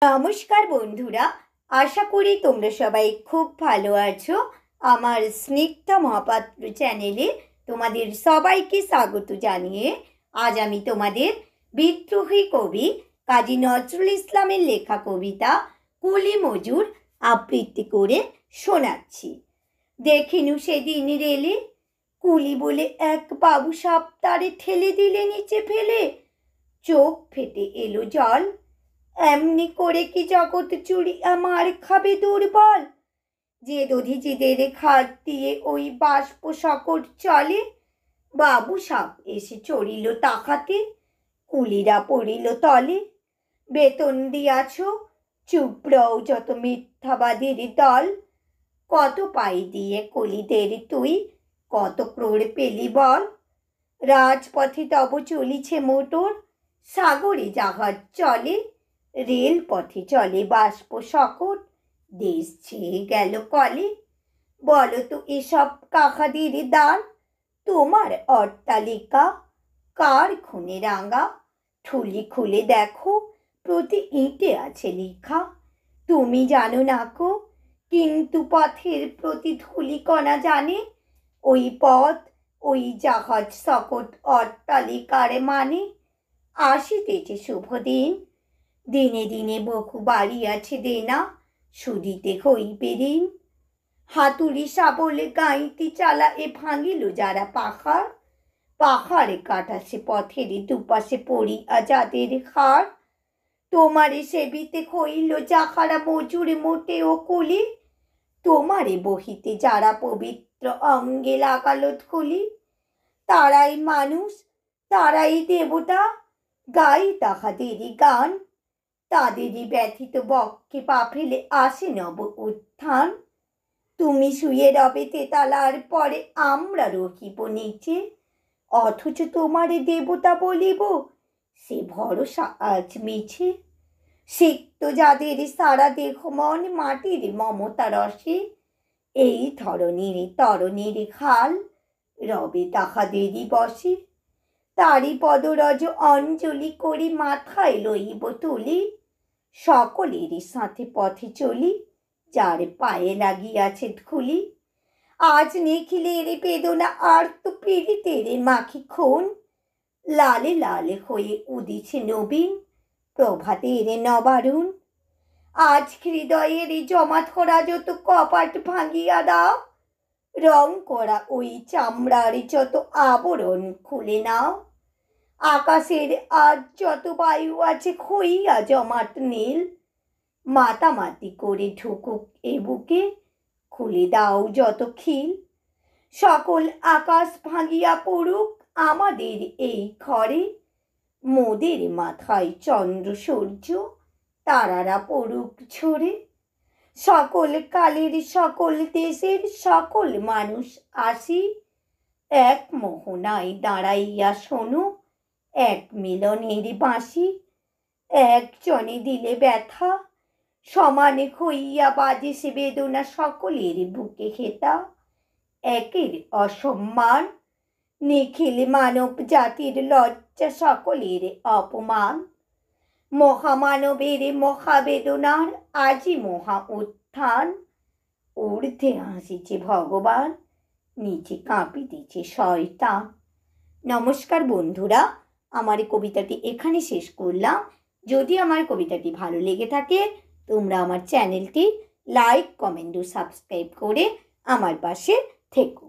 নমস্কার বন্ধুরা, আশা করি তোমরা সবাই খুব ভালো আছো। আমার স্নিগ্ধা মহাপাত্র চ্যানেলে তোমাদের সবাইকে স্বাগত জানিয়ে আজ আমি তোমাদের বিদ্রোহী কবি কাজী নজরুল ইসলামের লেখা কবিতা কুলি মজুর আবৃত্তি করে শোনাচ্ছি। দেখিনু সেদিন রেলে কুলি বলে এক বাবু সাপ তারে ঠেলে দিলে নিচে ফেলে, চোখ ফেটে এলো জল। এমনি করে কি জগৎ চুরি আমার খাবে দুর্বল, যে দধিজিদের খাদ দিয়ে ওই বাষ্প সকট চলে। বাবু সাপ এসে চড়িল তাকাতে, কুলিরা পড়িল তলে। বেতন দিয়াছ, চুপ রও যত মিথ্যাবাদীর দল। কত পাই দিয়ে কলিদের তুই, কত ক্রোড় পেলি বল। রাজপথে তব চলিছে মোটর, সাগরে জাহাজ চলে। রেলপথে চলে বাষ্প সকট, দেশ ছেয়ে গেল কলে। বলো তো এসব কাহাদের দান, তোমার অট্টালিকা কার খুনে রাঙা? ঠুলি খুলে দেখো, প্রতি ইঁটে আছে লেখা। তুমি জানো না কো, কিন্তু পথের প্রতি ধূলিকণা জানে। ওই পথ, ওই জাহাজ সকট অট্টালিকার মানে। আসিতেছে শুভ দিন, দিনে দিনে বহু বাড়ি আছে দেনা, সুদিতে হইবে ঋণ। হাতুড়ি শাবলে গাঁইতি চালা এ ভাঙিল যারা পাহাড়, পাহাড়ে কাটাছে পথের দুপাশে পড়িয়া যাদের হাড়। তোমারে সেবিতে হইল যাহারা মজুর মোটে ও কুলি, তোমারে বহিতে যারা পবিত্র অঙ্গে লাগালো থলি। তারাই মানুষ, তারাই দেবতা, গাই তাহাদেরই গান। তাদেরই ব্যথিত বক্ষে পা ফেলে আসে নব উত্থান। তুমি শুয়ে রবে তেতালার পরে, আমরা রহিব নিচে। অথচ তোমারে দেবতা বলিব, সে ভরসা আজ মিছে। সিক্ত যাদের সারা দেহ মন মাটির মমতা রসে, এই ধরনীর তরণীর খাল রবে তাহাদেরই বসে। তারি পদরজ অঞ্জলি করি মাথায় লইব তুলি, সকলের সাথে পথে চলি, যার পায়ে লাগিয়াছে ধুলি। আজ নিখিলের বেদনা আর তো পীড়িতের মাখি খুন, লালে লালে হয়ে উদিছে নবীন প্রভাতের নবারুণ। আজ হৃদয়ের জমা ধরা যত কপাট ভাঙিয়া দাও, রং করা ওই চামড়ার যত আবরণ খুলে নাও। আকাশের আজ যত বায়ু আছে হইয়া জমাট নীল, মাতামাতি করে ঢুকুক এ বুকে, খুলে দাও যত খিল। সকল আকাশ ভাঙিয়া পড়ুক আমাদের এই ঘরে, মোদের মাথায় চন্দ্র সূর্য তারারা পড়ুক ঝরে। সকল কালের সকল দেশের সকল মানুষ আসি, এক মোহনায় দাঁড়াইয়া শোনো এক মিলনের বাঁশি। একজনে দিলে ব্যথা, সমানে হইয়া বাজে সে বেদনা সকলের বুকে হেতা। একের অসম্মান, নিখিল মানব জাতির লজ্জা সকলের অপমান। মহামানবের মহাবেদনার আজি মহা উত্থান, ঊর্ধ্বে হাসিছে ভগবান, নিচে কাঁপিতেছে শয়তান। নমস্কার বন্ধুরা, আমার কবিতাটি এখানে শেষ করলাম। যদি আমার কবিতাটি ভালো লেগে থাকে, তোমরা আমার চ্যানেলটি লাইক, কমেন্ট ও সাবস্ক্রাইব করে আমার পাশে থেকো।